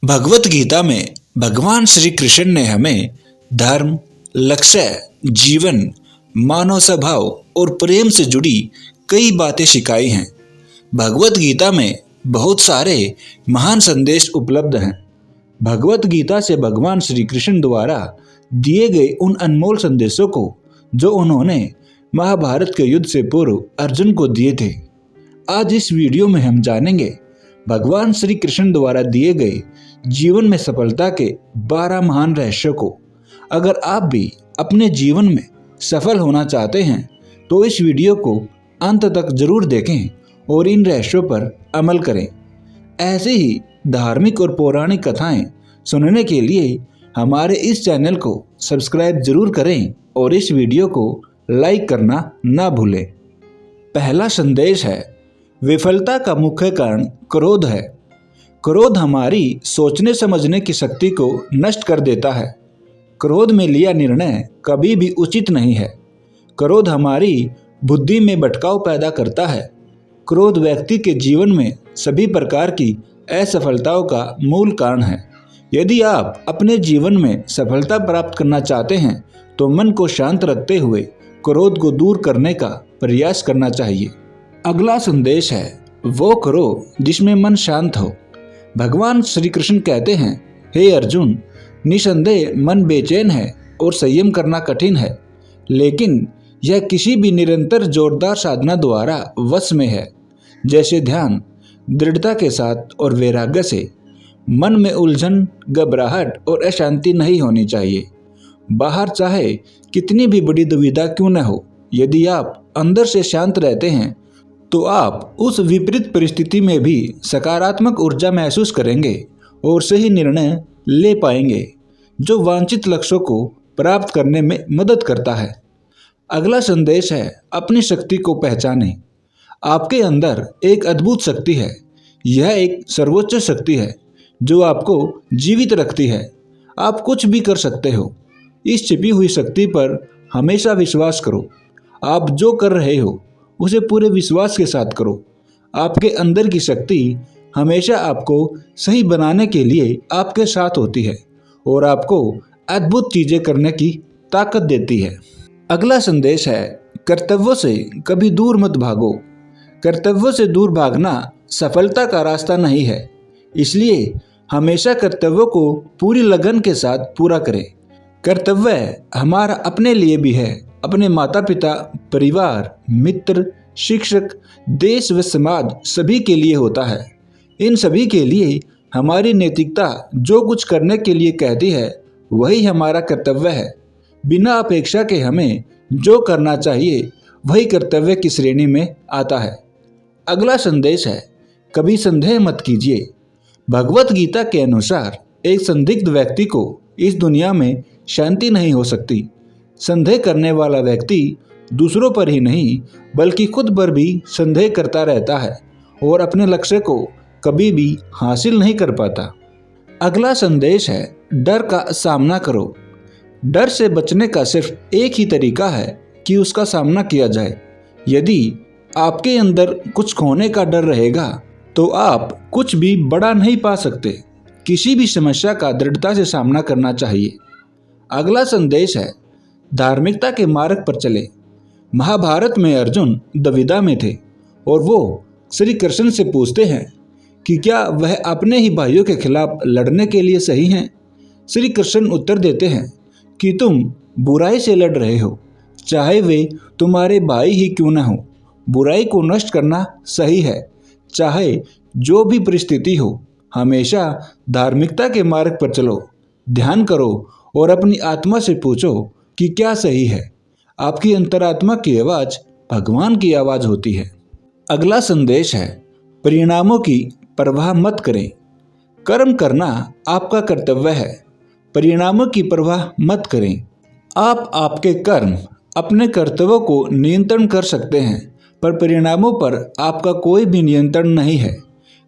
भगवत गीता में भगवान श्री कृष्ण ने हमें धर्म, लक्ष्य, जीवन, मानव स्वभाव और प्रेम से जुड़ी कई बातें सिखाई हैं। भगवत गीता में बहुत सारे महान संदेश उपलब्ध हैं। भगवत गीता से भगवान श्री कृष्ण द्वारा दिए गए उन अनमोल संदेशों को जो उन्होंने महाभारत के युद्ध से पूर्व अर्जुन को दिए थे। आज इस वीडियो में हम जानेंगे भगवान श्री कृष्ण द्वारा दिए गए जीवन में सफलता के 12 महान रहस्यों को। अगर आप भी अपने जीवन में सफल होना चाहते हैं तो इस वीडियो को अंत तक जरूर देखें और इन रहस्यों पर अमल करें। ऐसे ही धार्मिक और पौराणिक कथाएं सुनने के लिए हमारे इस चैनल को सब्सक्राइब जरूर करें और इस वीडियो को लाइक करना ना भूलें। पहला संदेश है, विफलता का मुख्य कारण क्रोध है। क्रोध हमारी सोचने समझने की शक्ति को नष्ट कर देता है। क्रोध में लिया निर्णय कभी भी उचित नहीं है। क्रोध हमारी बुद्धि में भटकाव पैदा करता है। क्रोध व्यक्ति के जीवन में सभी प्रकार की असफलताओं का मूल कारण है। यदि आप अपने जीवन में सफलता प्राप्त करना चाहते हैं तो मन को शांत रखते हुए क्रोध को दूर करने का प्रयास करना चाहिए। अगला संदेश है, वो करो जिसमें मन शांत हो। भगवान श्री कृष्ण कहते हैं, हे अर्जुन, निसंदेह मन बेचैन है और संयम करना कठिन है, लेकिन यह किसी भी निरंतर जोरदार साधना द्वारा वश में है, जैसे ध्यान, दृढ़ता के साथ और वैराग्य से। मन में उलझन, घबराहट और अशांति नहीं होनी चाहिए। बाहर चाहे कितनी भी बड़ी दुविधा क्यों न हो, यदि आप अंदर से शांत रहते हैं तो आप उस विपरीत परिस्थिति में भी सकारात्मक ऊर्जा महसूस करेंगे और सही निर्णय ले पाएंगे, जो वांछित लक्ष्यों को प्राप्त करने में मदद करता है। अगला संदेश है, अपनी शक्ति को पहचानें। आपके अंदर एक अद्भुत शक्ति है। यह एक सर्वोच्च शक्ति है जो आपको जीवित रखती है। आप कुछ भी कर सकते हो। इस छिपी हुई शक्ति पर हमेशा विश्वास करो। आप जो कर रहे हो उसे पूरे विश्वास के साथ करो। आपके अंदर की शक्ति हमेशा आपको सही बनाने के लिए आपके साथ होती है और आपको अद्भुत चीजें करने की ताकत देती है। अगला संदेश है, कर्तव्यों से कभी दूर मत भागो। कर्तव्यों से दूर भागना सफलता का रास्ता नहीं है, इसलिए हमेशा कर्तव्यों को पूरी लगन के साथ पूरा करें। कर्तव्य हमारा अपने लिए भी है, अपने माता पिता, परिवार, मित्र, शिक्षक, देश व समाज सभी के लिए होता है। इन सभी के लिए हमारी नैतिकता जो कुछ करने के लिए कहती है वही हमारा कर्तव्य है। बिना अपेक्षा के हमें जो करना चाहिए वही कर्तव्य की श्रेणी में आता है। अगला संदेश है, कभी संदेह मत कीजिए। भगवत गीता के अनुसार एक संदिग्ध व्यक्ति को इस दुनिया में शांति नहीं हो सकती। संदेह करने वाला व्यक्ति दूसरों पर ही नहीं बल्कि खुद पर भी संदेह करता रहता है और अपने लक्ष्य को कभी भी हासिल नहीं कर पाता। अगला संदेश है, डर का सामना करो। डर से बचने का सिर्फ एक ही तरीका है कि उसका सामना किया जाए। यदि आपके अंदर कुछ खोने का डर रहेगा तो आप कुछ भी बड़ा नहीं पा सकते। किसी भी समस्या का दृढ़ता से सामना करना चाहिए। अगला संदेश है, धार्मिकता के मार्ग पर चले। महाभारत में अर्जुन दुविधा में थे और वो श्री कृष्ण से पूछते हैं कि क्या वह अपने ही भाइयों के खिलाफ लड़ने के लिए सही हैं। श्री कृष्ण उत्तर देते हैं कि तुम बुराई से लड़ रहे हो, चाहे वे तुम्हारे भाई ही क्यों न हो। बुराई को नष्ट करना सही है, चाहे जो भी परिस्थिति हो। हमेशा धार्मिकता के मार्ग पर चलो, ध्यान करो और अपनी आत्मा से पूछो कि क्या सही है। आपकी अंतरात्मा की आवाज़ भगवान की आवाज़ होती है। अगला संदेश है, परिणामों की परवाह मत करें। कर्म करना आपका कर्तव्य है, परिणामों की परवाह मत करें। आप आपके कर्म, अपने कर्तव्यों को नियंत्रण कर सकते हैं, पर परिणामों पर आपका कोई भी नियंत्रण नहीं है।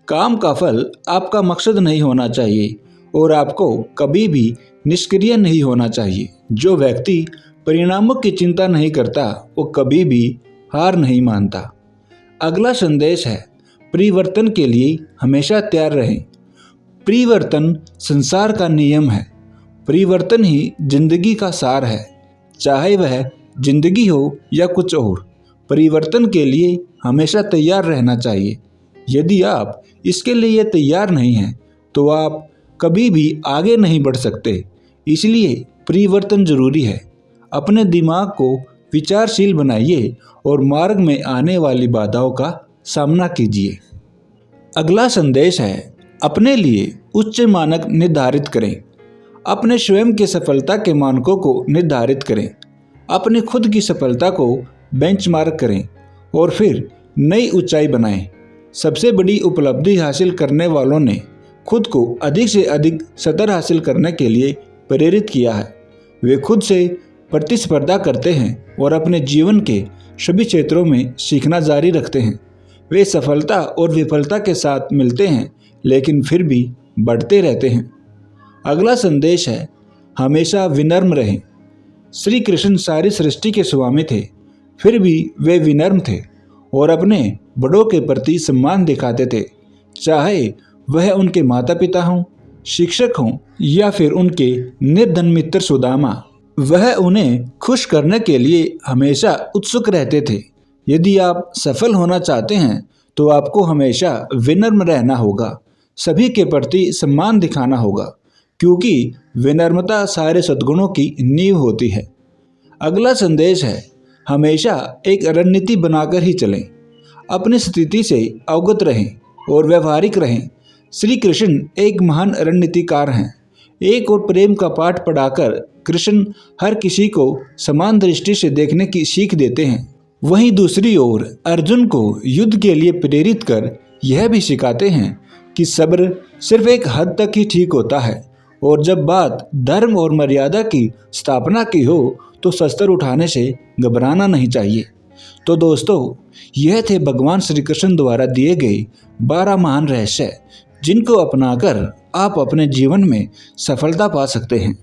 काम का फल आपका मकसद नहीं होना चाहिए और आपको कभी भी निष्क्रिय नहीं होना चाहिए। जो व्यक्ति परिणामों की चिंता नहीं करता वो कभी भी हार नहीं मानता। अगला संदेश है, परिवर्तन के लिए हमेशा तैयार रहें। परिवर्तन संसार का नियम है। परिवर्तन ही जिंदगी का सार है। चाहे वह जिंदगी हो या कुछ और, परिवर्तन के लिए हमेशा तैयार रहना चाहिए। यदि आप इसके लिए तैयार नहीं हैं तो आप कभी भी आगे नहीं बढ़ सकते। इसलिए परिवर्तन जरूरी है। अपने दिमाग को विचारशील बनाइए और मार्ग में आने वाली बाधाओं का सामना कीजिए। अगला संदेश है, अपने लिए उच्च मानक निर्धारित करें। अपने स्वयं के सफलता के मानकों को निर्धारित करें। अपनी खुद की सफलता को बेंचमार्क करें और फिर नई ऊंचाई बनाएं। सबसे बड़ी उपलब्धि हासिल करने वालों ने खुद को अधिक से अधिक सतर हासिल करने के लिए प्रेरित किया है। वे खुद से प्रतिस्पर्धा करते हैं और अपने जीवन के सभी क्षेत्रों में सीखना जारी रखते हैं। वे सफलता और विफलता के साथ मिलते हैं लेकिन फिर भी बढ़ते रहते हैं। अगला संदेश है, हमेशा विनम्र रहें। श्री कृष्ण सारी सृष्टि के स्वामी थे, फिर भी वे विनम्र थे और अपने बड़ों के प्रति सम्मान दिखाते थे। चाहे वह उनके माता पिता हों, शिक्षक हों या फिर उनके निर्धन मित्र सुदामा, वह उन्हें खुश करने के लिए हमेशा उत्सुक रहते थे। यदि आप सफल होना चाहते हैं तो आपको हमेशा विनम्र रहना होगा, सभी के प्रति सम्मान दिखाना होगा, क्योंकि विनम्रता सारे सद्गुणों की नींव होती है। अगला संदेश है, हमेशा एक रणनीति बनाकर ही चलें। अपनी स्थिति से अवगत रहें और व्यवहारिक रहें। श्री कृष्ण एक महान रणनीतिकार हैं। एक और प्रेम का पाठ पढ़ाकर कृष्ण हर किसी को समान दृष्टि से देखने की सीख देते हैं। वहीं दूसरी ओर अर्जुन को युद्ध के लिए प्रेरित कर यह भी सिखाते हैं कि सब्र सिर्फ एक हद तक ही ठीक होता है और जब बात धर्म और मर्यादा की स्थापना की हो तो शस्त्र उठाने से घबराना नहीं चाहिए। तो दोस्तों, यह थे भगवान श्री कृष्ण द्वारा दिए गए 12 महान रहस्य, जिनको अपनाकर आप अपने जीवन में सफलता पा सकते हैं।